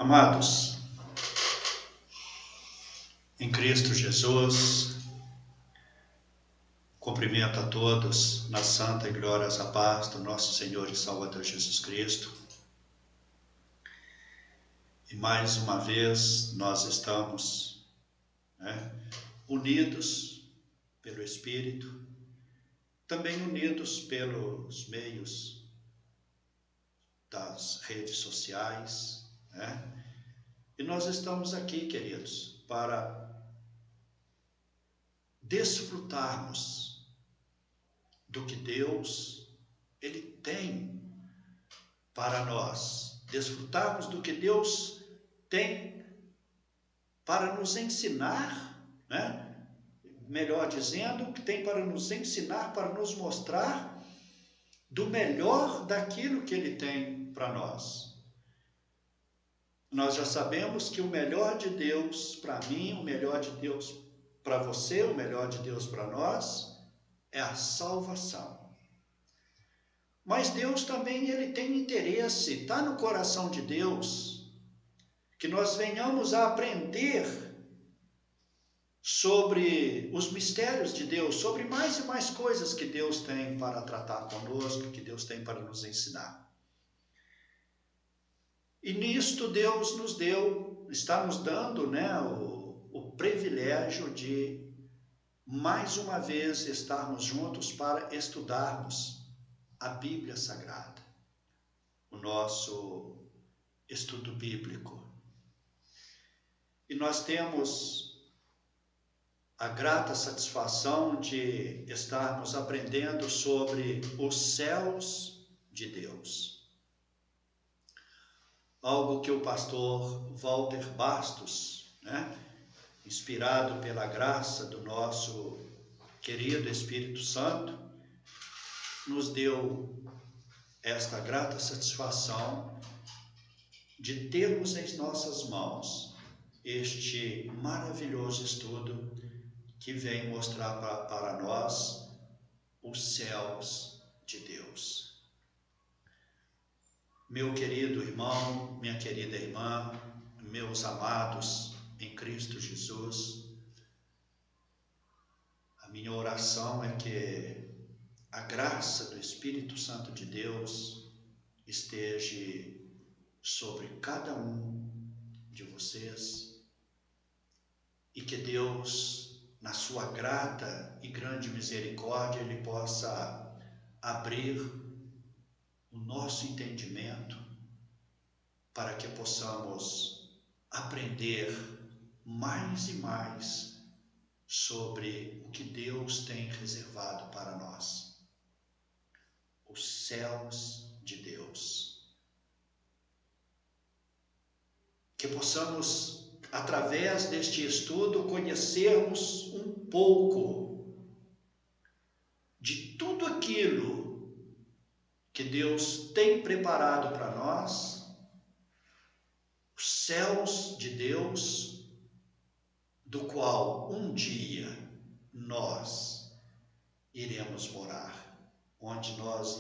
Amados, em Cristo Jesus, cumprimento a todos na santa e gloriosa paz do nosso Senhor e Salvador Jesus Cristo. E mais uma vez nós estamos unidos pelo Espírito, também unidos pelos meios das redes sociais, E nós estamos aqui, queridos, para desfrutarmos do que Deus Ele tem para nós, desfrutarmos do que Deus tem para nos ensinar, melhor dizendo, o que tem para nos ensinar, para nos mostrar do melhor daquilo que Ele tem para nós. Nós já sabemos que o melhor de Deus para mim, o melhor de Deus para você, o melhor de Deus para nós, é a salvação. Mas Deus também Ele tem interesse, está no coração de Deus, que nós venhamos a aprender sobre os mistérios de Deus, sobre mais e mais coisas que Deus tem para tratar conosco, que Deus tem para nos ensinar. E nisto Deus nos deu, está nos dando o privilégio de mais uma vez estarmos juntos para estudarmos a Bíblia Sagrada, o nosso estudo bíblico. E nós temos a grata satisfação de estarmos aprendendo sobre os céus de Deus. Algo que o pastor Walter Bastos, inspirado pela graça do nosso querido Espírito Santo, nos deu esta grata satisfação de termos em nossas mãos este maravilhoso estudo que vem mostrar para nós os céus de Deus. Meu querido irmão, minha querida irmã, meus amados em Cristo Jesus, a minha oração é que a graça do Espírito Santo de Deus esteja sobre cada um de vocês e que Deus, na sua grata e grande misericórdia, Ele possa abrir o nosso entendimento para que possamos aprender mais e mais sobre o que Deus tem reservado para nós, os céus de Deus. Que possamos, através deste estudo, conhecermos um pouco de tudo aquilo que Deus tem preparado para nós, os céus de Deus, do qual um dia nós iremos morar, onde nós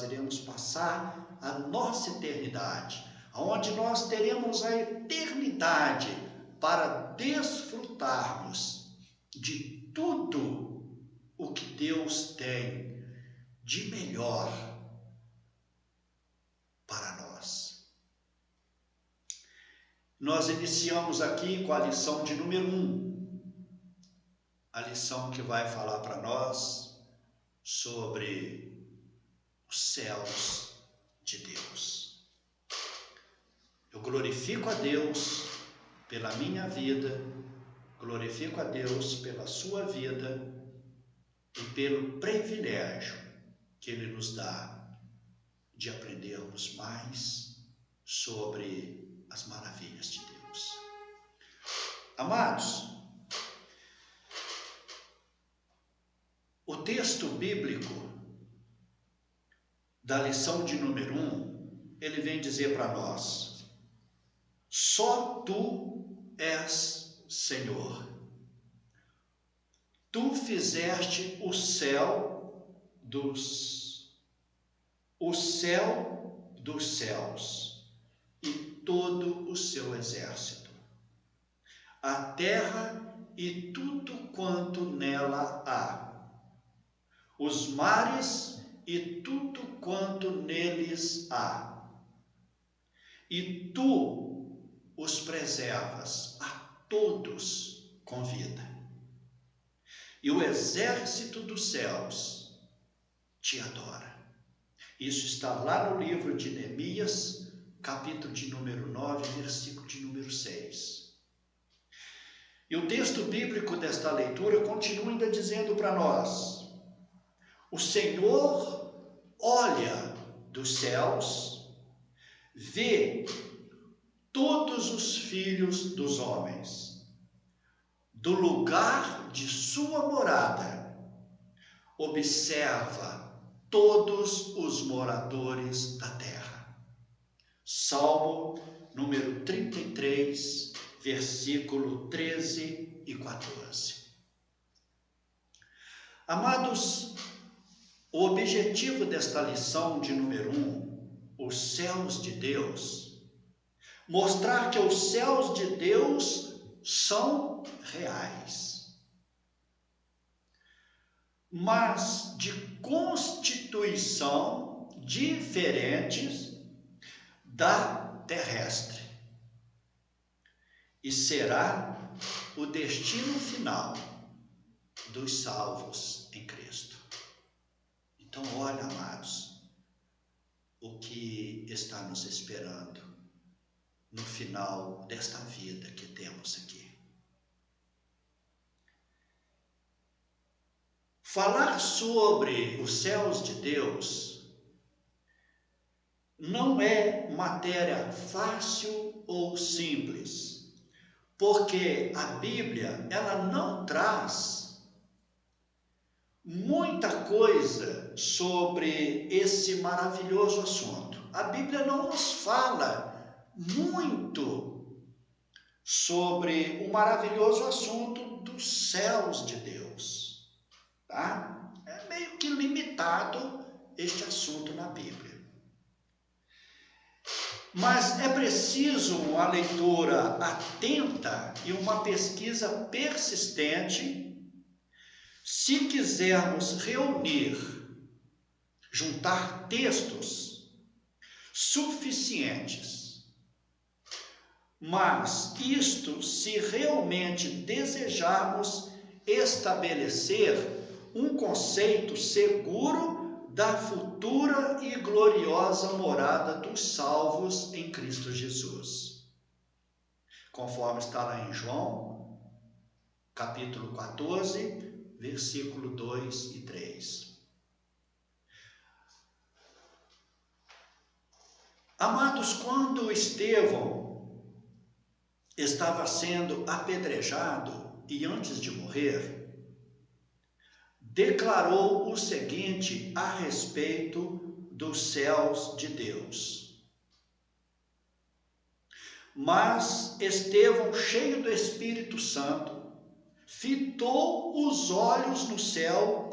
iremos passar a nossa eternidade, onde nós teremos a eternidade para desfrutarmos de tudo o que Deus tem de melhor para nós. Nós iniciamos aqui com a lição de número 1, a lição que vai falar para nós sobre os céus de Deus. Eu glorifico a Deus pela minha vida, glorifico a Deus pela sua vida e pelo privilégio que Ele nos dá de aprendermos mais sobre as maravilhas de Deus. Amados, o texto bíblico da lição de número 1, ele vem dizer para nós: só Tu és Senhor. Tu fizeste o céu dos céus e todo o seu exército, a terra e tudo quanto nela há, os mares e tudo quanto neles há. E tu os preservas a todos com vida. E o exército dos céus te adora. Isso está lá no livro de Neemias, capítulo de número 9, versículo de número 6. E o texto bíblico desta leitura continua ainda dizendo para nós: o Senhor olha dos céus, vê todos os filhos dos homens, do lugar de sua morada, observa todos os moradores da terra. Salmo número 33, versículo 13 e 14. Amados, o objetivo desta lição de número 1, os céus de Deus, mostrar que os céus de Deus são reais, mas de constituição diferentes da terrestre. E será o destino final dos salvos em Cristo. Então, olha, amados, o que está nos esperando no final desta vida que temos aqui. Falar sobre os céus de Deus não é matéria fácil ou simples, porque a Bíblia, ela não traz muita coisa sobre esse maravilhoso assunto. A Bíblia não nos fala muito sobre o maravilhoso assunto dos céus de Deus, tá? É meio que limitado este assunto na Bíblia. Mas é preciso uma leitura atenta e uma pesquisa persistente se quisermos reunir, juntar textos suficientes. Mas isto se realmente desejarmos estabelecer um conceito seguro da futura e gloriosa morada dos salvos em Cristo Jesus. Conforme está lá em João, capítulo 14, versículo 2 e 3. Amados, quando Estevão estava sendo apedrejado e antes de morrer, declarou o seguinte a respeito dos céus de Deus. Mas Estevão, cheio do Espírito Santo, fitou os olhos no céu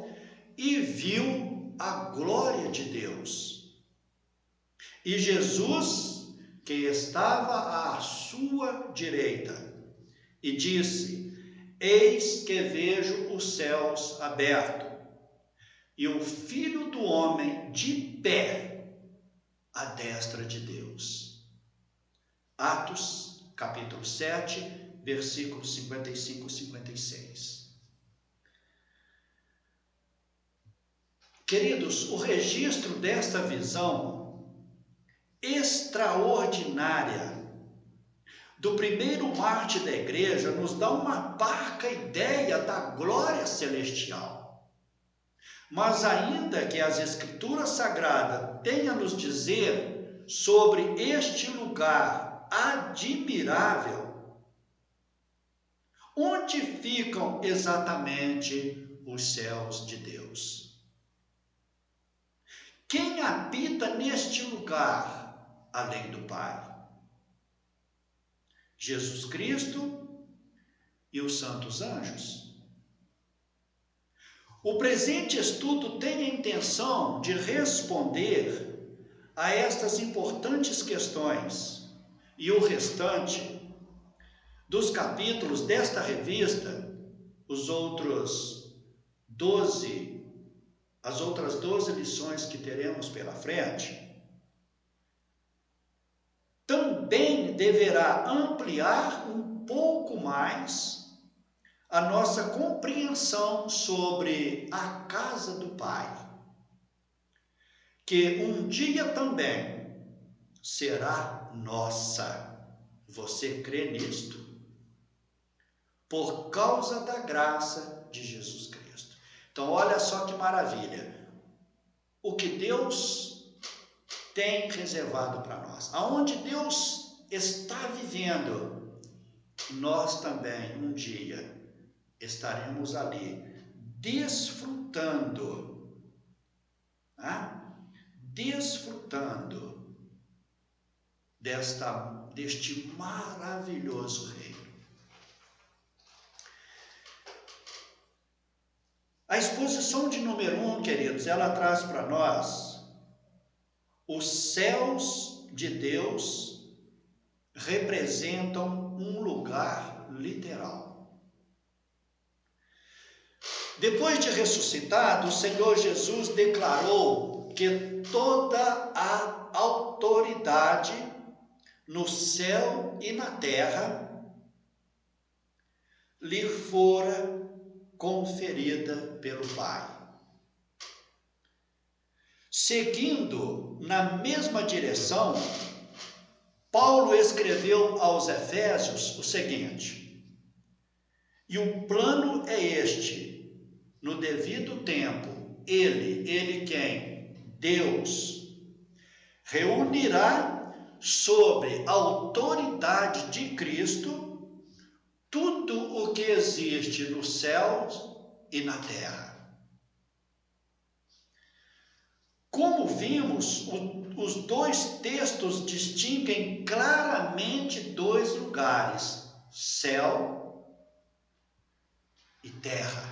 e viu a glória de Deus. E Jesus, que estava à sua direita, e disse: Eis que vejo os céus abertos, e o Filho do Homem de pé à destra de Deus. Atos, capítulo 7, versículos 55 e 56. Queridos, o registro desta visão extraordinária do primeiro mártir da igreja nos dá uma parca ideia da glória celestial. Mas ainda que as Escrituras Sagradas tenham a nos dizer sobre este lugar admirável, onde ficam exatamente os céus de Deus? Quem habita neste lugar além do Pai? Jesus Cristo e os santos anjos. O presente estudo tem a intenção de responder a estas importantes questões E o restante dos capítulos desta revista, as outras 12 lições que teremos pela frente, também deverá ampliar um pouco mais a nossa compreensão sobre a casa do Pai, que um dia também será nossa. Você crê nisto? Por causa da graça de Jesus Cristo. Então, olha só que maravilha. O que Deus tem reservado para nós. Aonde Deus está vivendo, nós também um dia estaremos ali desfrutando, desfrutando deste maravilhoso reino. A exposição de número 1, queridos, ela traz para nós os céus de Deus representam um lugar literal. Depois de ressuscitado, o Senhor Jesus declarou que toda a autoridade no céu e na terra lhe fora conferida pelo Pai. Seguindo na mesma direção, Paulo escreveu aos Efésios o seguinte: e o plano é este, no devido tempo, ele quem? Deus, reunirá sobre a autoridade de Cristo tudo o que existe nos céus e na terra. Como vimos, os dois textos distinguem claramente dois lugares: céu e terra.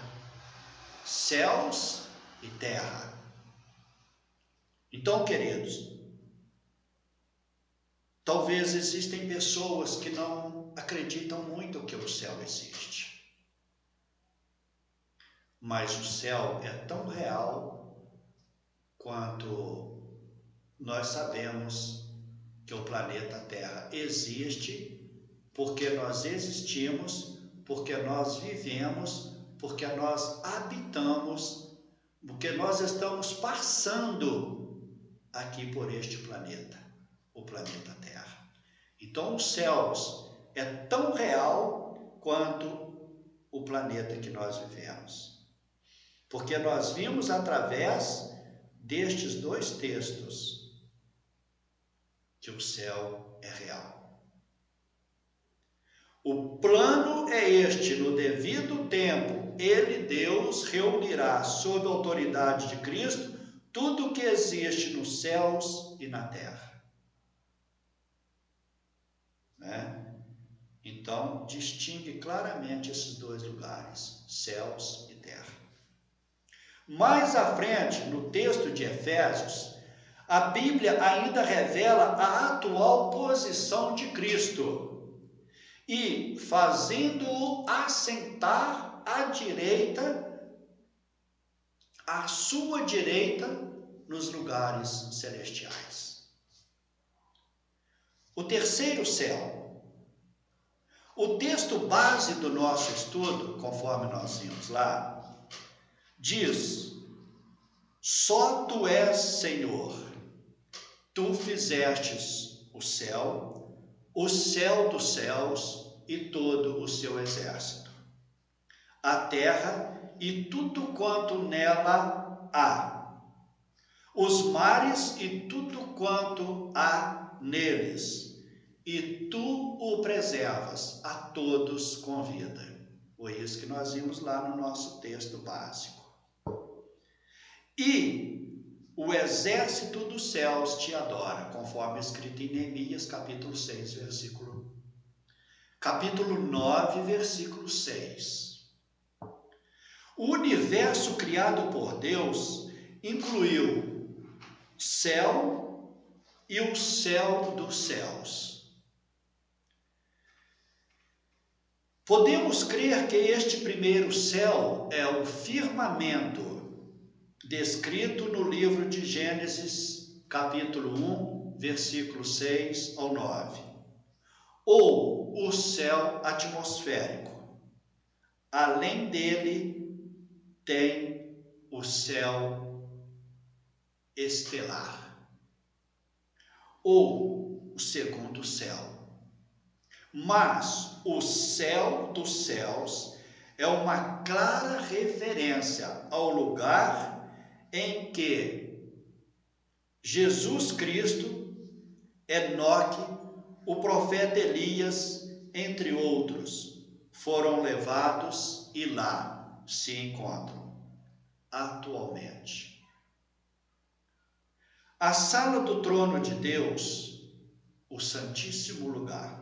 Céus e terra. Então, queridos, talvez existem pessoas que não acreditam muito que o céu existe. Mas o céu é tão real quanto nós sabemos que o planeta Terra existe, porque nós existimos, porque nós vivemos, porque nós habitamos, porque nós estamos passando aqui por este planeta, o planeta Terra. Então, os céus é tão real quanto o planeta que nós vivemos. Porque nós vimos através destes dois textos que o céu é real. O plano é este: no devido tempo, ele, Deus, reunirá sob a autoridade de Cristo tudo o que existe nos céus e na terra. Então, distingue claramente esses dois lugares, céus e terra. Mais à frente, no texto de Efésios, a Bíblia ainda revela a atual posição de Cristo e fazendo-o assentar à sua direita, nos lugares celestiais. O terceiro céu. O texto base do nosso estudo, conforme nós vimos lá, diz: só tu és Senhor, tu fizestes o céu dos céus e todo o seu exército, a terra e tudo quanto nela há, os mares e tudo quanto há neles, e tu o preservas a todos com vida. Foi isso que nós vimos lá no nosso texto básico. E o exército dos céus te adora, conforme escrito em Neemias, capítulo 9, versículo 6. O universo criado por Deus incluiu céu e o céu dos céus. Podemos crer que este primeiro céu é o firmamento descrito no livro de Gênesis, capítulo 1, versículos 6 ao 9, ou o céu atmosférico. Além dele, tem o céu estelar, ou o segundo céu. Mas o céu dos céus é uma clara referência ao lugar em que Jesus Cristo, Enoque, o profeta Elias, entre outros, foram levados e lá se encontram atualmente. A sala do trono de Deus, o Santíssimo Lugar.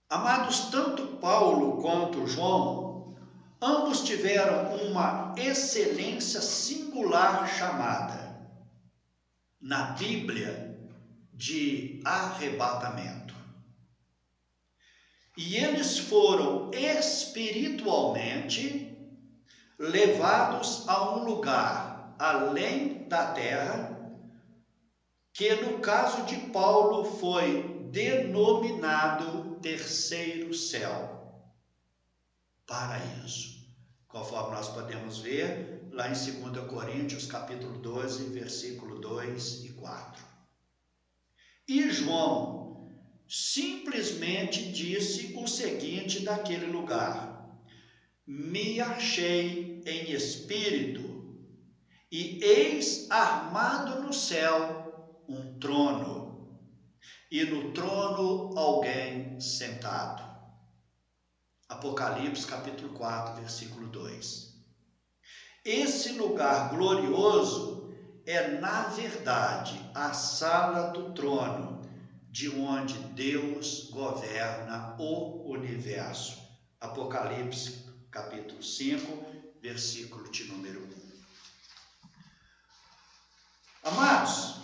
Amados, tanto Paulo quanto João, ambos tiveram uma excelência singular chamada, na Bíblia, de arrebatamento. E eles foram espiritualmente levados a um lugar além da terra, que no caso de Paulo foi denominado terceiro céu, paraíso, conforme nós podemos ver lá em 2 Coríntios, capítulo 12, versículo 2 e 4. E João simplesmente disse o seguinte daquele lugar: me achei em espírito, e eis armado no céu um trono, e no trono alguém sentado. Apocalipse capítulo 4, versículo 2. Esse lugar glorioso é, na verdade, a sala do trono, de onde Deus governa o universo. Apocalipse capítulo 5, versículo de número 1. Amados,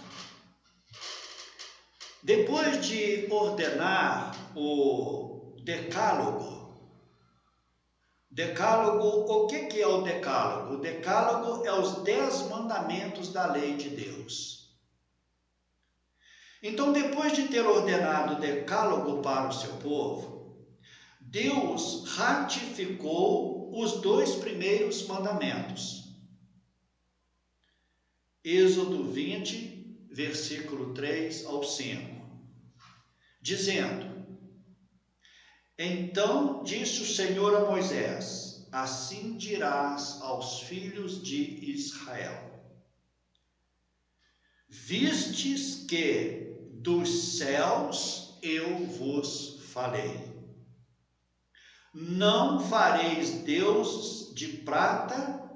depois de ordenar o decálogo, o que é o decálogo? O decálogo é os 10 mandamentos da lei de Deus. Então, depois de ter ordenado o decálogo para o seu povo, Deus ratificou os 2 primeiros mandamentos. Êxodo 20, versículo 3 ao 5, dizendo: então disse o Senhor a Moisés: assim dirás aos filhos de Israel: vistes que dos céus eu vos falei. Não fareis deuses de prata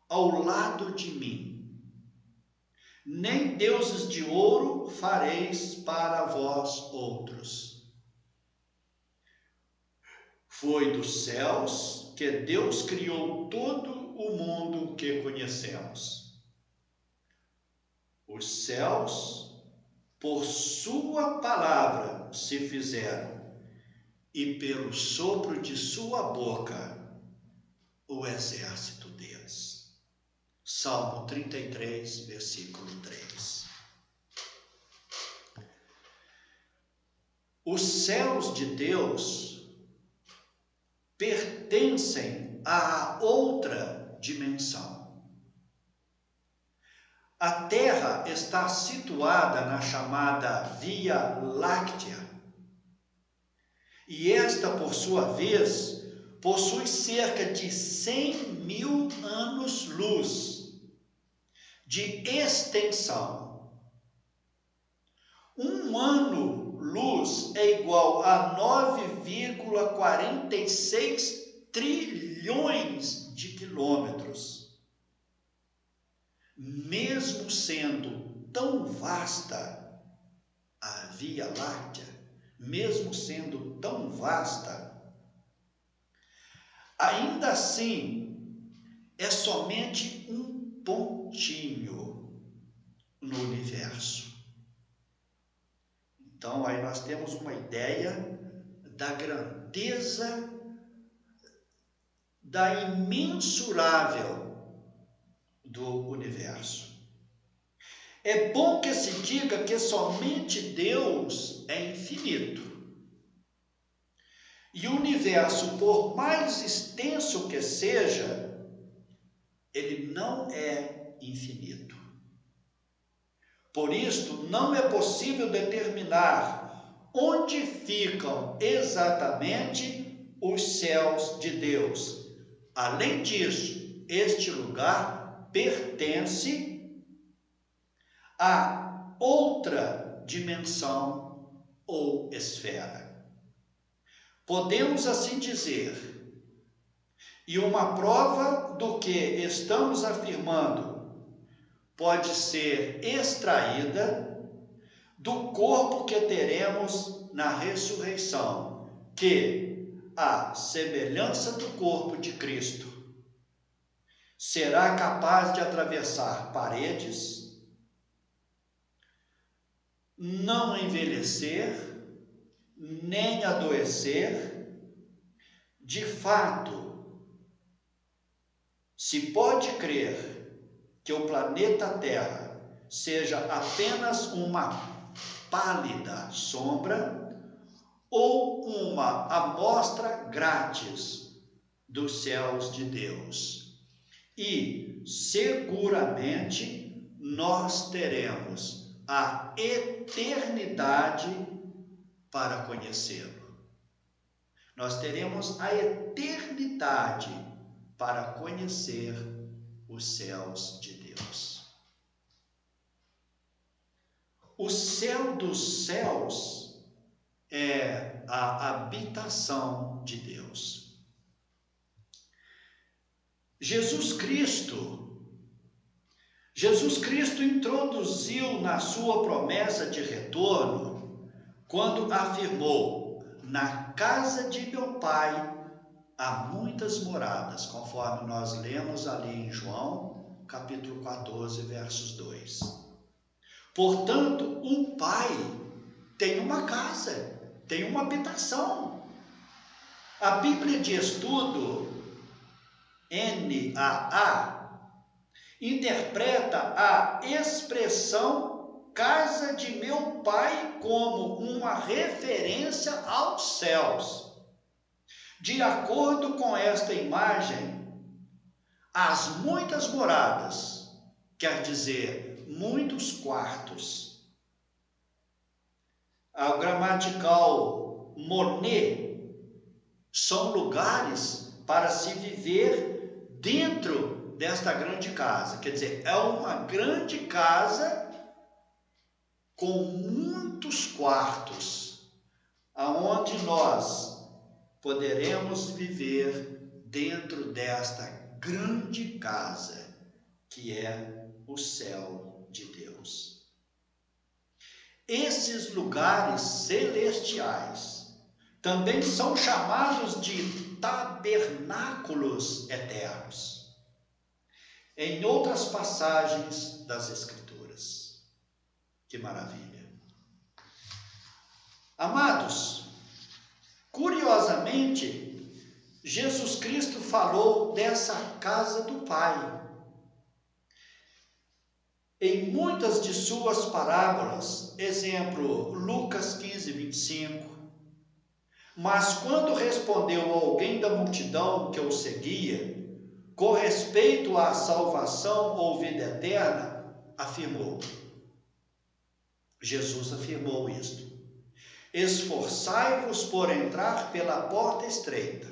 ao lado de mim, nem deuses de ouro fareis para vós outros. Foi dos céus que Deus criou todo o mundo que conhecemos. Os céus, por sua palavra, se fizeram, e pelo sopro de sua boca, o exército deles. Salmo 33, versículo 3. Os céus de Deus pertencem a outra dimensão. A Terra está situada na chamada Via Láctea, e esta, por sua vez, possui cerca de 100.000 anos-luz de extensão. Um ano-luz é igual a 9,46 trilhões de quilômetros. Mesmo sendo tão vasta a Via Láctea, mesmo sendo tão vasta, ainda assim é somente um pontinho no universo. Então aí nós temos uma ideia da grandeza, da imensurável do universo. É bom que se diga que somente Deus é infinito. E o universo, por mais extenso que seja, ele não é infinito. Por isto, não é possível determinar onde ficam exatamente os céus de Deus. Além disso, este lugar pertence a outra dimensão ou esfera. Podemos assim dizer, e uma prova do que estamos afirmando pode ser extraída do corpo que teremos na ressurreição, que, à semelhança do corpo de Cristo, será capaz de atravessar paredes, não envelhecer, nem adoecer. De fato, se pode crer que o planeta Terra seja apenas uma pálida sombra ou uma amostra grátis dos céus de Deus. E seguramente nós teremos a eternidade para conhecê-lo. Nós teremos a eternidade para conhecer os céus de Deus. O céu dos céus é a habitação de Deus. Jesus Cristo introduziu na sua promessa de retorno quando afirmou: na casa de meu Pai há muitas moradas, conforme nós lemos ali em João, capítulo 14, versos 2. Portanto, o Pai tem uma casa, tem uma habitação. A Bíblia de Estudo, NAA, interpreta a expressão casa de meu Pai como uma referência aos céus. De acordo com esta imagem, as muitas moradas quer dizer muitos quartos. O gramatical Monet são lugares para se viver dentro desta grande casa. Quer dizer, é uma grande casa com muitos quartos, aonde nós poderemos viver dentro desta grande casa que é o céu de Deus. Esses lugares celestiais também são chamados de tabernáculos eternos, em outras passagens das Escrituras. Que maravilha! Amados, curiosamente, Jesus Cristo falou dessa casa do Pai. Em muitas de suas parábolas, exemplo, Lucas 15, 25, mas quando respondeu a alguém da multidão que o seguia, com respeito à salvação ou vida eterna, afirmou, Jesus afirmou isto: esforçai-vos por entrar pela porta estreita.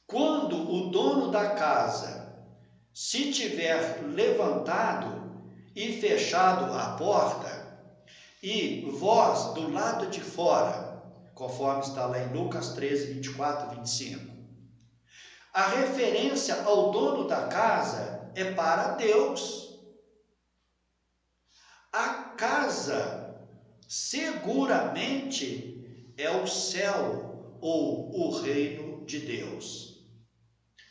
Quando o dono da casa se tiver levantado e fechado a porta, e vós do lado de fora, conforme está lá em Lucas 13, 24 e 25, a referência ao dono da casa é para Deus. A casa seguramente é o céu ou o reino de Deus.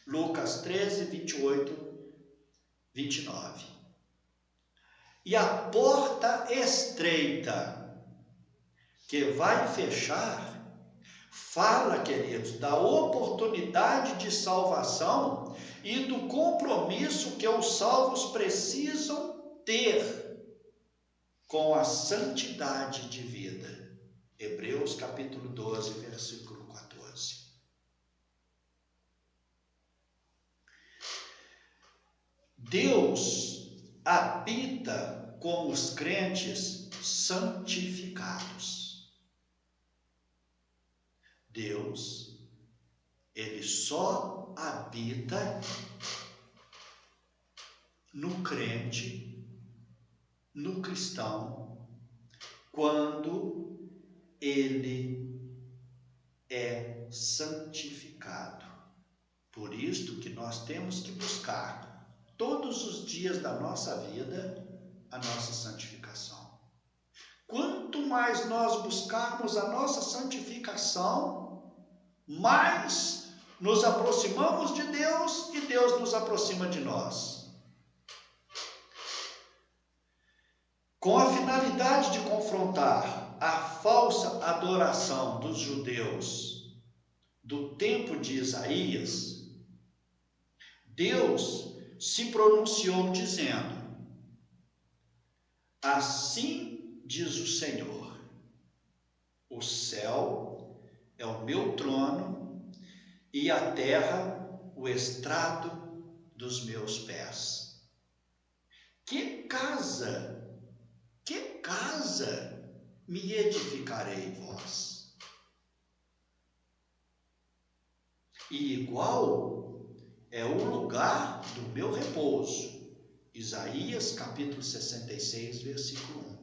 Lucas 13, 28, 29. E a porta estreita que vai fechar, fala, queridos, da oportunidade de salvação e do compromisso que os salvos precisam ter com a santidade de vida. Hebreus capítulo 12, versículo 14. Deus habita com os crentes santificados. Deus, ele só habita no crente, no cristão, quando ele é santificado. Por isto que nós temos que buscar todos os dias da nossa vida a nossa santificação. Quanto mais nós buscarmos a nossa santificação, mais nos aproximamos de Deus e Deus nos aproxima de nós. Com a finalidade de confrontar a falsa adoração dos judeus do tempo de Isaías, Deus se pronunciou dizendo: assim diz o Senhor, o céu é o meu trono e a terra o estrado dos meus pés. Que casa me edificarei vós? E igual é o lugar do meu repouso. Isaías capítulo 66, versículo 1.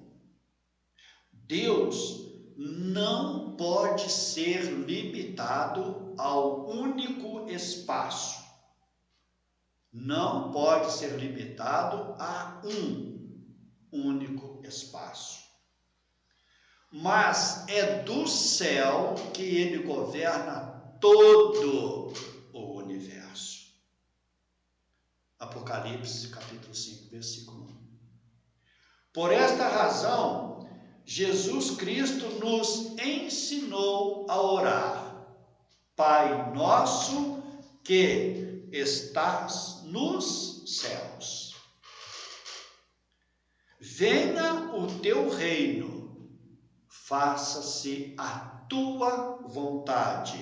Deus não pode ser limitado ao único espaço. Não pode ser limitado a um único espaço. Mas é do céu que ele governa todo o universo. Apocalipse capítulo 5, versículo 1. Por esta razão, Jesus Cristo nos ensinou a orar: Pai nosso que estás nos céus, venha o teu reino, faça-se a tua vontade,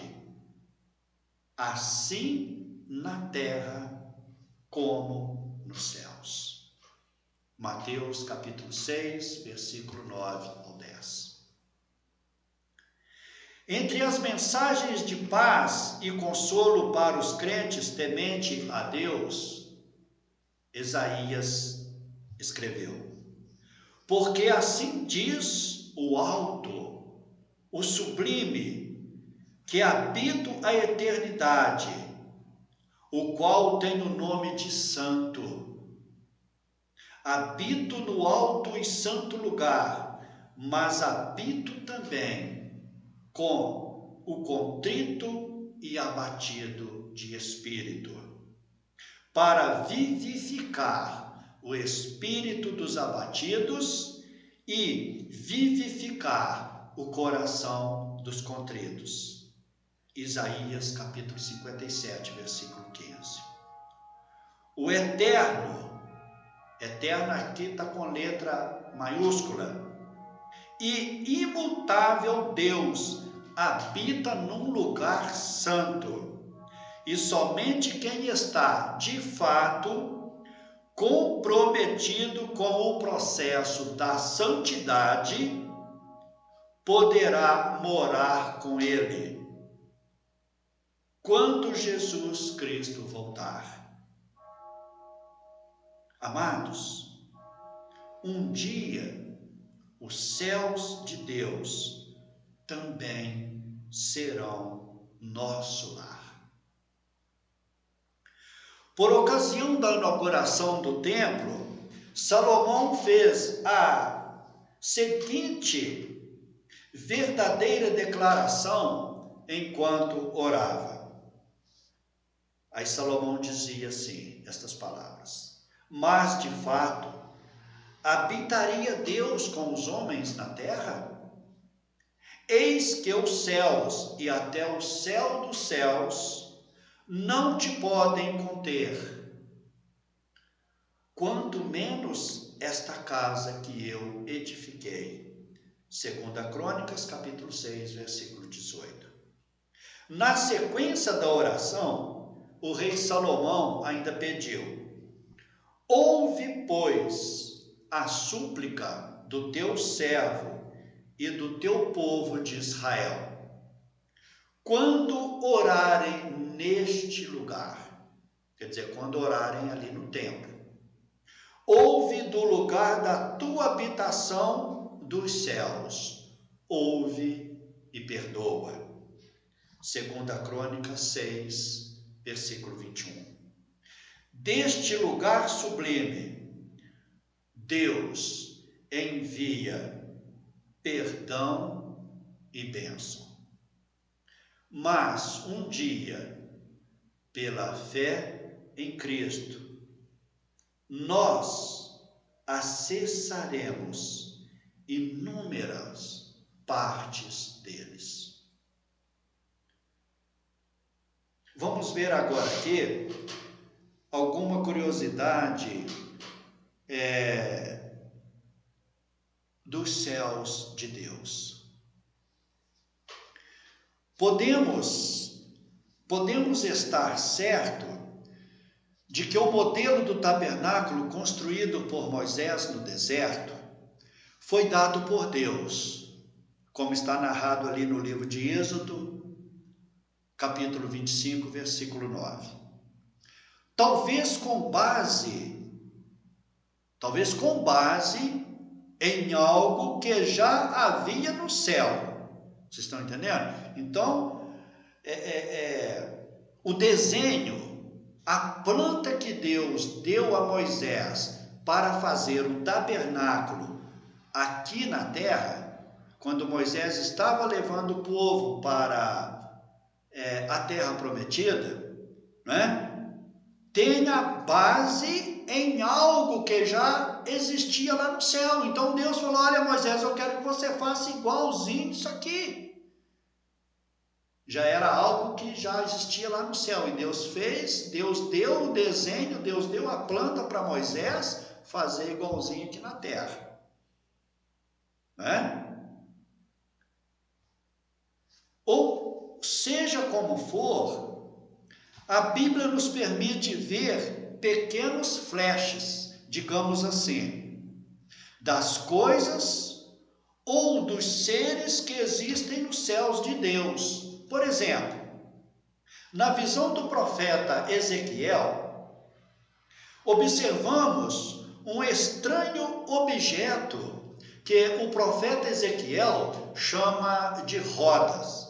assim na terra como nos céus. Mateus capítulo 6, versículo 9 ao 10. Entre as mensagens de paz e consolo para os crentes temente a Deus, Isaías escreveu: porque assim diz o alto, o sublime, que habito a eternidade, o qual tem o nome de santo. Habito no alto e santo lugar, mas habito também com o contrito e abatido de espírito, para vivificar o espírito dos abatidos e vivificar o coração dos contritos. Isaías capítulo 57, versículo 15. O eterno aqui está com letra maiúscula, e imutável Deus habita num lugar santo, e somente quem está de fato comprometido com o processo da santidade poderá morar com ele quando Jesus Cristo voltar. Amados, um dia os céus de Deus também serão nosso lar. Por ocasião da inauguração do templo, Salomão fez a seguinte verdadeira declaração enquanto orava. Aí Salomão dizia assim, estas palavras: mas de fato, habitaria Deus com os homens na terra? Eis que os céus e até o céu dos céus não te podem conter, quanto menos esta casa que eu edifiquei. 2 Crônicas, capítulo 6, versículo 18. Na sequência da oração, o rei Salomão ainda pediu: ouve, pois, a súplica do teu servo e do teu povo de Israel, quando orarem neste lugar, quer dizer, quando orarem ali no templo. Ouve do lugar da tua habitação dos céus, ouve e perdoa. 2 Crônicas 6, versículo 21. Deste lugar sublime, Deus envia perdão e bênção. Mas um dia, pela fé em Cristo, nós acessaremos inúmeras partes deles. Vamos ver agora aqui alguma curiosidade dos céus de Deus. Podemos estar certo de que o modelo do tabernáculo construído por Moisés no deserto foi dado por Deus, como está narrado ali no livro de Êxodo, capítulo 25, versículo 9. Talvez com base em algo que já havia no céu. Vocês estão entendendo? Então, o desenho, a planta que Deus deu a Moisés para fazer o tabernáculo aqui na terra, quando Moisés estava levando o povo para a terra prometida, né? Tem a base em algo que já existia lá no céu. Então Deus falou: olha, Moisés, eu quero que você faça igualzinho isso aqui. Já era algo que já existia lá no céu. E Deus fez, Deus deu o desenho, Deus deu a planta para Moisés fazer igualzinho aqui na terra. Né? Ou seja como for, a Bíblia nos permite ver pequenos flashes, digamos assim, das coisas ou dos seres que existem nos céus de Deus. Por exemplo, na visão do profeta Ezequiel, observamos um estranho objeto que o profeta Ezequiel chama de rodas.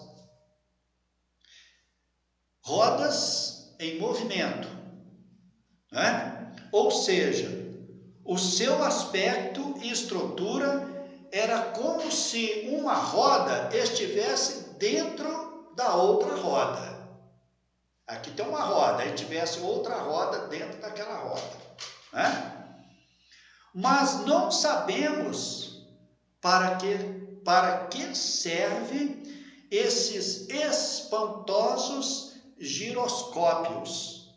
Rodas em movimento, né? Ou seja, o seu aspecto e estrutura era como se uma roda estivesse dentro da outra roda. Aqui tem uma roda, aí tivesse outra roda dentro daquela roda, né? Mas não sabemos para que serve esses espantosos giroscópios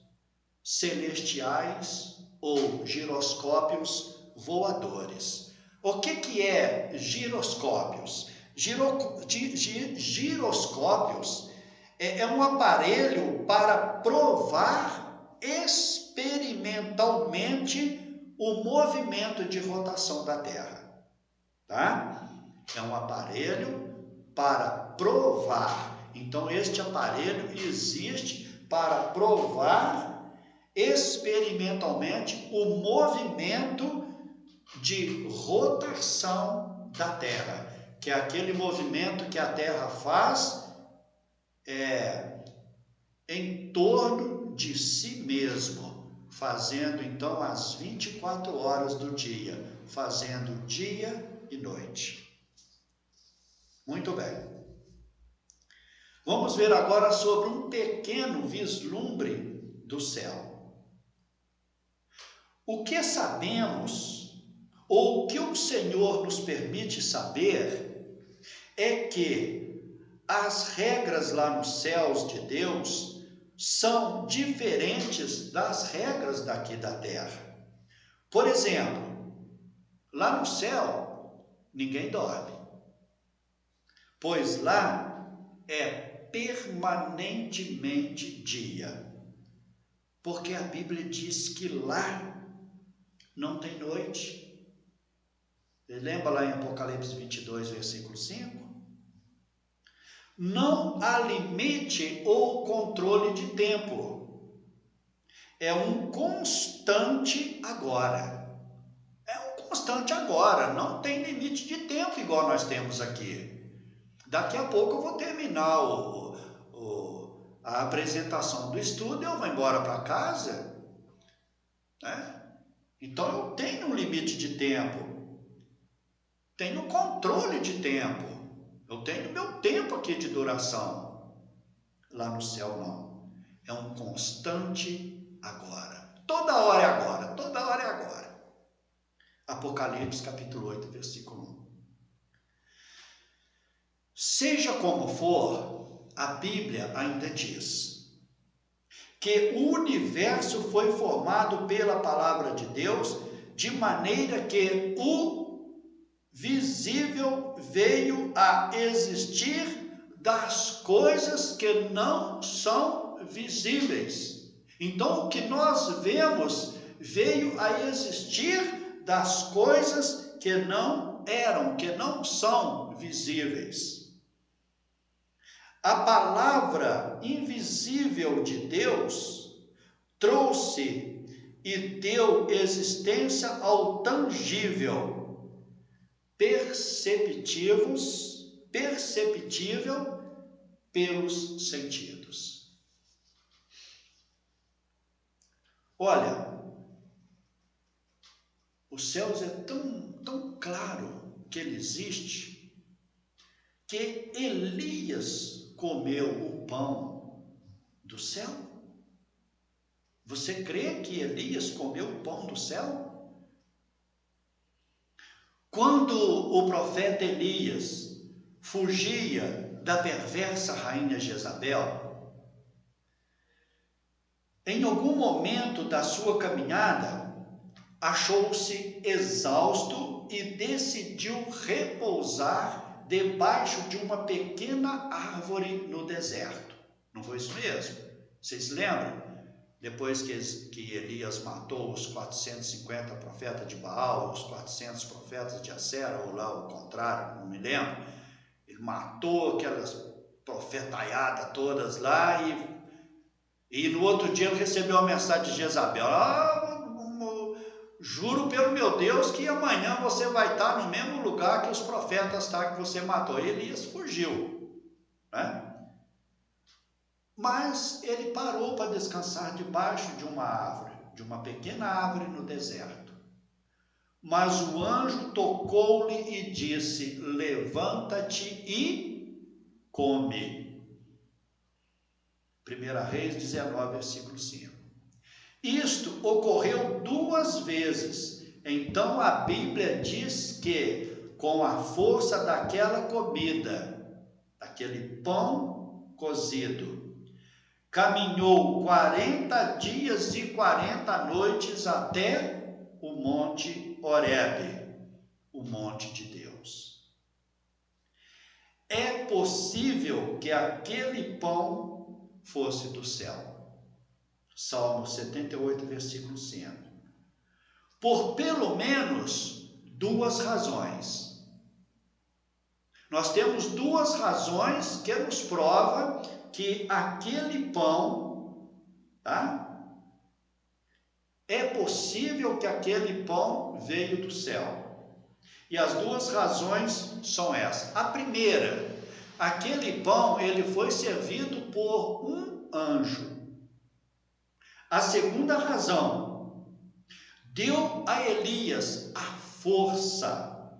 celestiais ou giroscópios voadores. O que é giroscópios? Giroscópios é um aparelho para provar experimentalmente o movimento de rotação da Terra. Tá? É um aparelho para provar. Então, este aparelho existe para provar experimentalmente o movimento de rotação da Terra, que é aquele movimento que a Terra faz em torno de si mesmo, fazendo então as 24 horas do dia, fazendo dia e noite. Muito bem. Vamos ver agora sobre um pequeno vislumbre do céu. O que sabemos, ou o que o Senhor nos permite saber, é que as regras lá nos céus de Deus são diferentes das regras daqui da terra. Por exemplo, lá no céu, ninguém dorme, pois lá é permanentemente dia. Porque a Bíblia diz que lá não tem noite. Lembra lá em Apocalipse 22, versículo 5? Não há limite ou controle de tempo. É um constante agora. É um constante agora. Não tem limite de tempo igual nós temos aqui. Daqui a pouco eu vou terminar a apresentação do estudo e eu vou embora para casa, né? Então eu tenho um limite de tempo, tenho controle de tempo, eu tenho meu tempo aqui de duração. Lá no céu não, é um constante agora, toda hora é agora, toda hora é agora. Apocalipse capítulo 8, versículo 1. Seja como for, a Bíblia ainda diz que o universo foi formado pela palavra de Deus, de maneira que o visível veio a existir das coisas que não são visíveis. Então, o que nós vemos veio a existir das coisas que não eram, que não são visíveis. A palavra invisível de Deus trouxe e deu existência ao tangível, perceptível pelos sentidos. Olha, os céus é tão claro que ele existe, que Elias comeu o pão do céu. Você crê que Elias comeu o pão do céu? Quando o profeta Elias fugia da perversa rainha Jezabel, em algum momento da sua caminhada, achou-se exausto e decidiu repousar debaixo de uma pequena árvore no deserto. Não foi isso mesmo? Vocês lembram? Depois que Elias matou os 450 profetas de Baal, os 400 profetas de Acera, ou lá o contrário, não me lembro. Ele matou aquelas profetaiadas todas lá e no outro dia ele recebeu uma mensagem de Jezabel. Juro pelo meu Deus que amanhã você vai estar no mesmo lugar que os profetas que você matou. E Elias fugiu, né? Mas ele parou para descansar debaixo de uma árvore, de uma pequena árvore no deserto. Mas o anjo tocou-lhe e disse: levanta-te e come. 1 Reis 19, versículo 5. Isto ocorreu 2 vezes. Então a Bíblia diz que, com a força daquela comida, daquele pão cozido, caminhou 40 dias e 40 noites até o Monte Horebe, o monte de Deus. É possível que aquele pão fosse do céu. Salmo 78, versículo 5. Por pelo menos 2 razões. Nós temos 2 razões que nos provam que aquele pão, tá? É possível que aquele pão veio do céu. E as 2 razões são essas. A primeira, aquele pão ele foi servido por um anjo. A segunda razão, deu a Elias a força,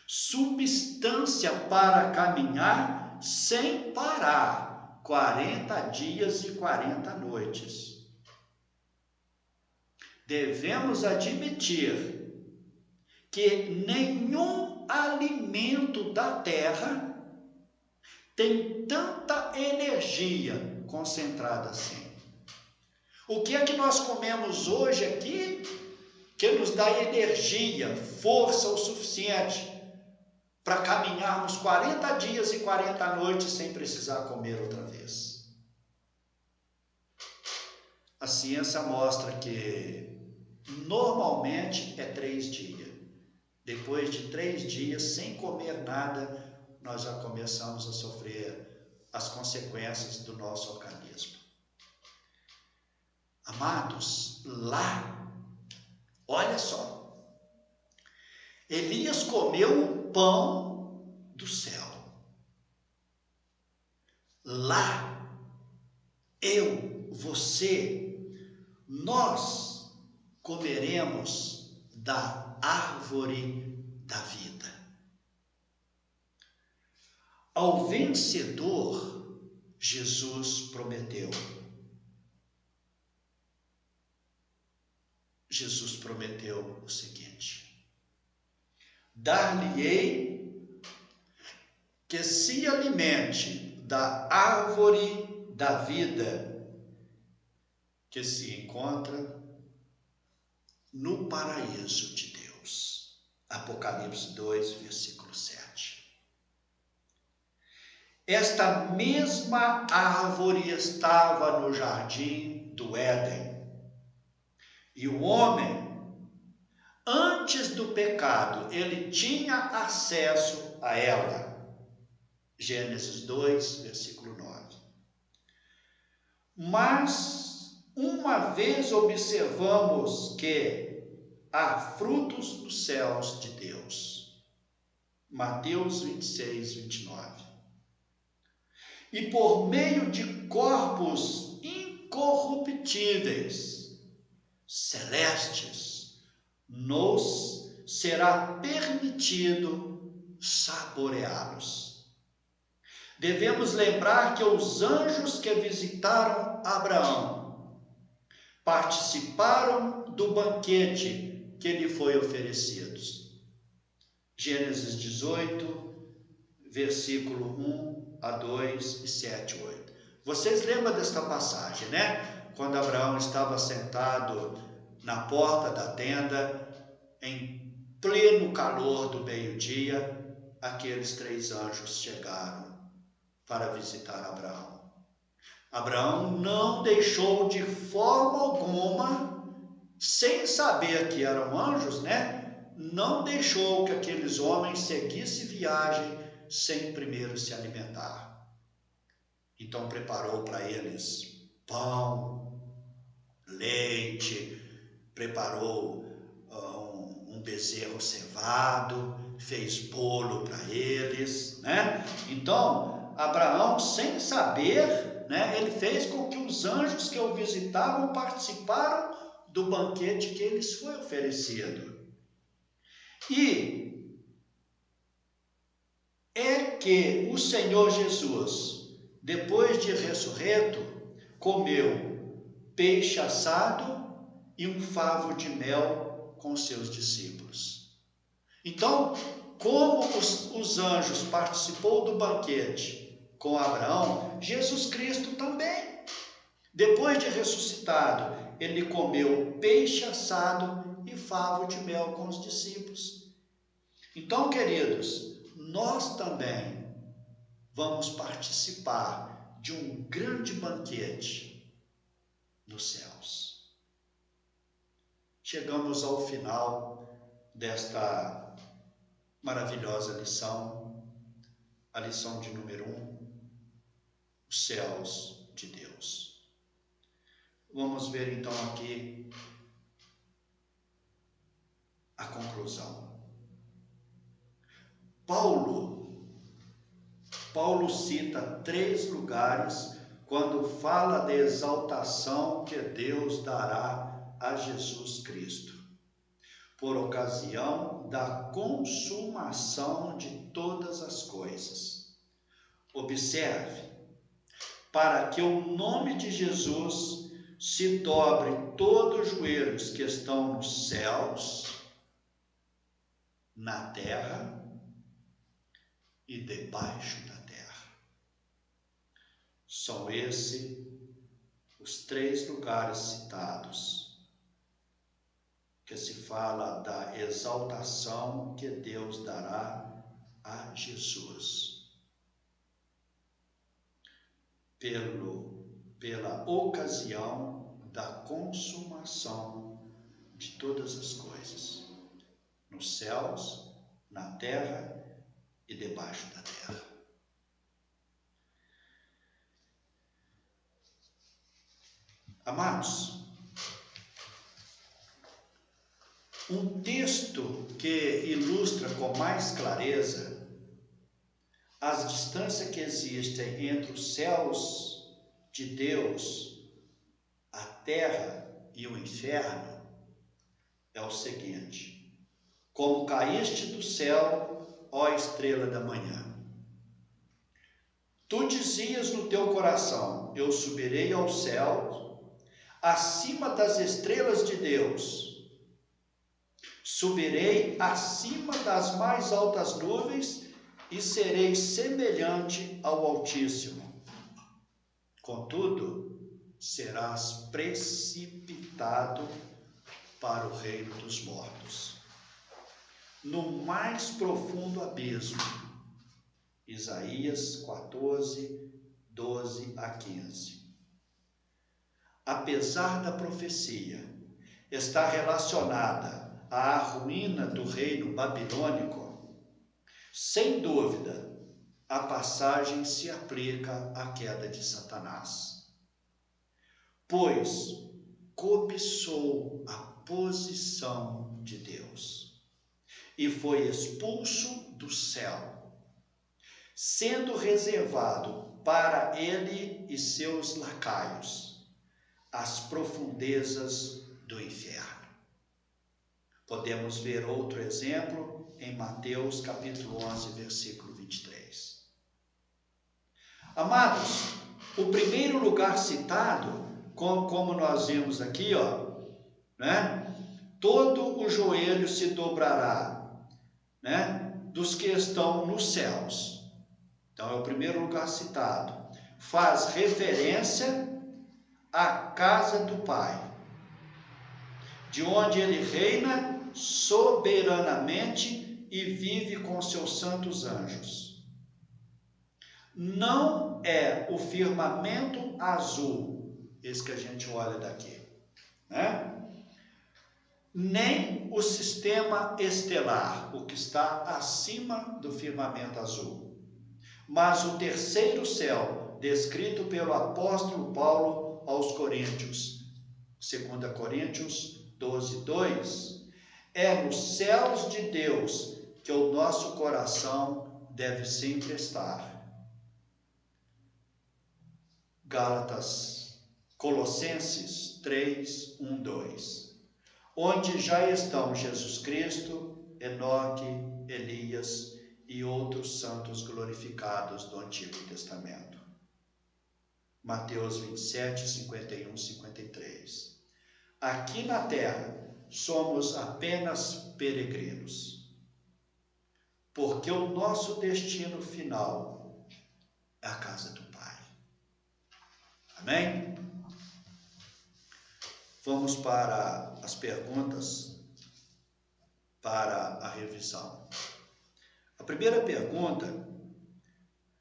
substância para caminhar sem parar, 40 dias e 40 noites. Devemos admitir que nenhum alimento da terra tem tanta energia concentrada assim? O que é que nós comemos hoje aqui que nos dá energia, força o suficiente para caminharmos 40 dias e 40 noites sem precisar comer outra vez? A ciência mostra que normalmente é 3 dias. Depois de 3 dias sem comer nada, nós já começamos a sofrer as consequências do nosso organismo. Amados, lá, olha só, Elias comeu o pão do céu. Lá, eu, você, nós comeremos da árvore da vida. Ao vencedor, Jesus prometeu. Jesus prometeu o seguinte: dar-lhe-ei que se alimente da árvore da vida que se encontra no paraíso de Deus. Apocalipse 2, versículo 7. Esta mesma árvore estava no jardim do Éden. E o homem, antes do pecado, ele tinha acesso a ela. Gênesis 2, versículo 9. Mas, uma vez observamos que há frutos dos céus de Deus. Mateus 26, 29. E por meio de corpos incorruptíveis, celestes, nos será permitido saboreá-los. Devemos lembrar que os anjos que visitaram Abraão participaram do banquete que lhe foi oferecido. Gênesis 18, versículo 1 a 2 e 7, 8. Vocês lembram desta passagem, né? Quando Abraão estava sentado na porta da tenda, em pleno calor do meio-dia, aqueles 3 anjos chegaram para visitar Abraão. Abraão não deixou de forma alguma, sem saber que eram anjos, né? Não deixou que aqueles homens seguissem viagem sem primeiro se alimentar. Então preparou para eles pão, leite, preparou um bezerro cevado, fez bolo para eles, né? Então, Abraão, sem saber, né, ele fez com que os anjos que o visitavam participaram do banquete que lhes foi oferecido. E é que o Senhor Jesus, depois de ressurreto, comeu peixe assado e um favo de mel com seus discípulos. Então, como os anjos participou do banquete com Abraão, Jesus Cristo também, depois de ressuscitado, ele comeu peixe assado e favo de mel com os discípulos. Então, queridos, nós também vamos participar de um grande banquete nos céus. Chegamos ao final desta maravilhosa lição, a lição de número 1, os céus de Deus. Vamos ver então aqui a conclusão. Paulo cita 3 lugares quando fala da exaltação que Deus dará a Jesus Cristo, por ocasião da consumação de todas as coisas. Observe, para que o nome de Jesus se dobre todos os joelhos que estão nos céus, na terra e debaixo da terra. São esses os 3 lugares citados, que se fala da exaltação que Deus dará a Jesus, pela ocasião da consumação de todas as coisas, nos céus, na terra e debaixo da terra. Amados, um texto que ilustra com mais clareza as distâncias que existem entre os céus de Deus, a terra e o inferno é o seguinte: como caíste do céu, ó estrela da manhã. Tu dizias no teu coração: eu subirei ao céu, acima das estrelas de Deus. Subirei acima das mais altas nuvens e serei semelhante ao Altíssimo. Contudo, serás precipitado para o reino dos mortos, no mais profundo abismo. Isaías 14, 12 a 15. Apesar da profecia estar relacionada à ruína do reino babilônico, sem dúvida, a passagem se aplica à queda de Satanás, pois cobiçou a posição de Deus e foi expulso do céu, sendo reservado para ele e seus lacaios as profundezas do inferno. Podemos ver outro exemplo em Mateus capítulo 11, versículo 23. Amados, o primeiro lugar citado, como nós vimos aqui, né? Todo o joelho se dobrará, né? Dos que estão nos céus. Então é o primeiro lugar citado. Faz referência à casa do Pai, de onde ele reina soberanamente e vive com seus santos anjos. Não é o firmamento azul, esse que a gente olha daqui, né? Nem o sistema estelar, o que está acima do firmamento azul, mas o terceiro céu, descrito pelo apóstolo Paulo aos Coríntios, 2 Coríntios 12, 2, é nos céus de Deus que o nosso coração deve sempre estar. Colossenses 3, 1, 2, onde já estão Jesus Cristo, Enoque, Elias e outros santos glorificados do Antigo Testamento. Mateus 27, 51, 53. Aqui na terra somos apenas peregrinos, porque o nosso destino final é a casa do Pai. Amém? Vamos para as perguntas, para a revisão. A primeira pergunta,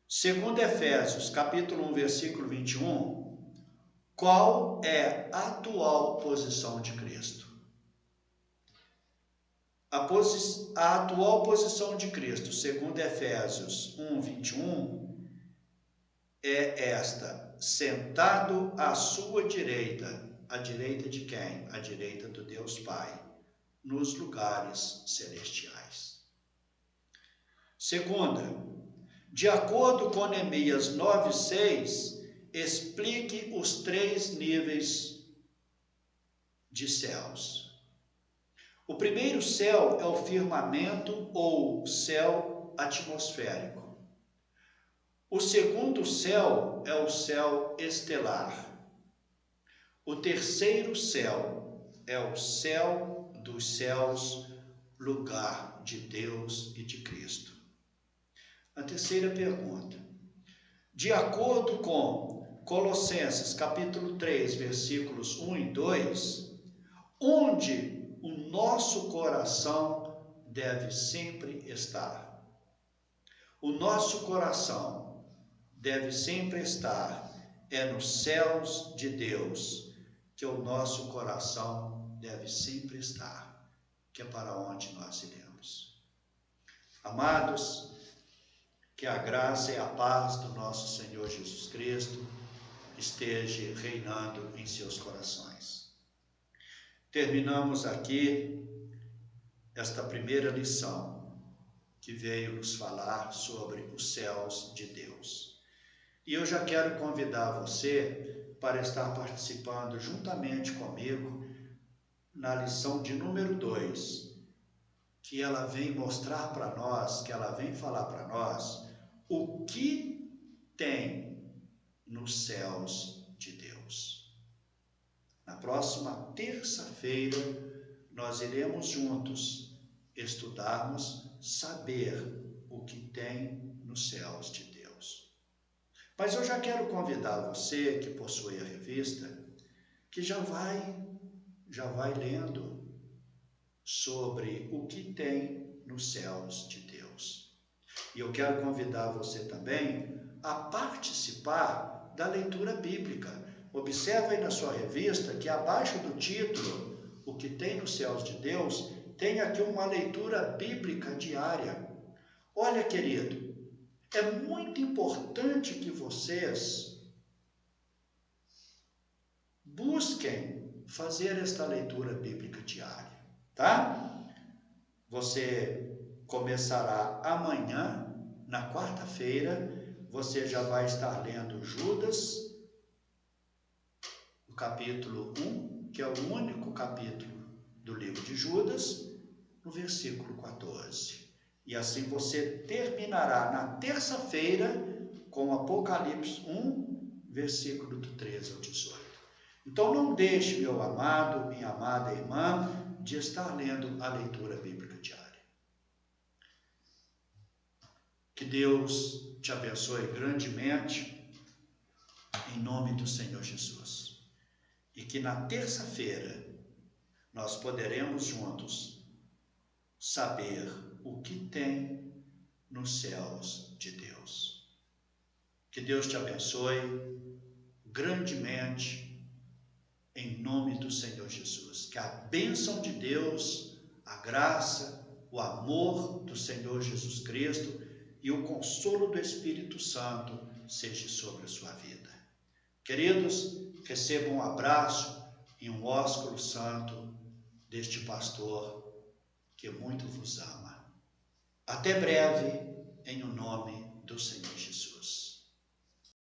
segundo Efésios, capítulo 1, versículo 21, qual é a atual posição de Cristo? A atual posição de Cristo, segundo Efésios 1, 21, é esta: sentado à sua direita. À direita de quem? À direita do Deus Pai, nos lugares celestiais. Segunda, de acordo com Neemias 9:6, explique os 3 níveis de céus. O primeiro céu é o firmamento ou céu atmosférico. O segundo céu é o céu estelar. O terceiro céu é o céu dos céus, lugar de Deus e de Cristo. A terceira pergunta. De acordo com Colossenses capítulo 3, versículos 1 e 2, onde o nosso coração deve sempre estar. O nosso coração deve sempre estar nos céus de Deus, que o nosso coração deve sempre estar, que é para onde nós iremos. Amados, que a graça e a paz do nosso Senhor Jesus Cristo esteja reinando em seus corações. Terminamos aqui esta primeira lição que veio nos falar sobre os céus de Deus. E eu já quero convidar você para estar participando juntamente comigo na lição de número 2, que ela vem mostrar para nós, que ela vem falar para nós o que tem nos céus de Deus. Na próxima terça-feira, nós iremos juntos estudarmos, saber o que tem nos céus de Deus. Mas eu já quero convidar você que possui a revista, que já vai lendo sobre o que tem nos céus de Deus. E eu quero convidar você também a participar da leitura bíblica. Observe aí na sua revista que abaixo do título, o que tem nos céus de Deus, tem aqui uma leitura bíblica diária. Olha, querido, é muito importante que vocês busquem fazer esta leitura bíblica diária, tá? Você começará amanhã, na quarta-feira, você já vai estar lendo Judas, o capítulo 1, que é o único capítulo do livro de Judas, no versículo 14. E assim você terminará na terça-feira com Apocalipse 1, versículo do 13 ao 18. Então não deixe, meu amado, minha amada irmã, de estar lendo a leitura bíblica diária. Que Deus te abençoe grandemente, em nome do Senhor Jesus. E que na terça-feira nós poderemos juntos saber o que tem nos céus de Deus. Que Deus te abençoe grandemente, em nome do Senhor Jesus. Que a bênção de Deus, a graça, o amor do Senhor Jesus Cristo e o consolo do Espírito Santo seja sobre a sua vida. Queridos, recebam um abraço e um ósculo santo deste pastor que muito vos ama. Até breve, em o nome do Senhor Jesus.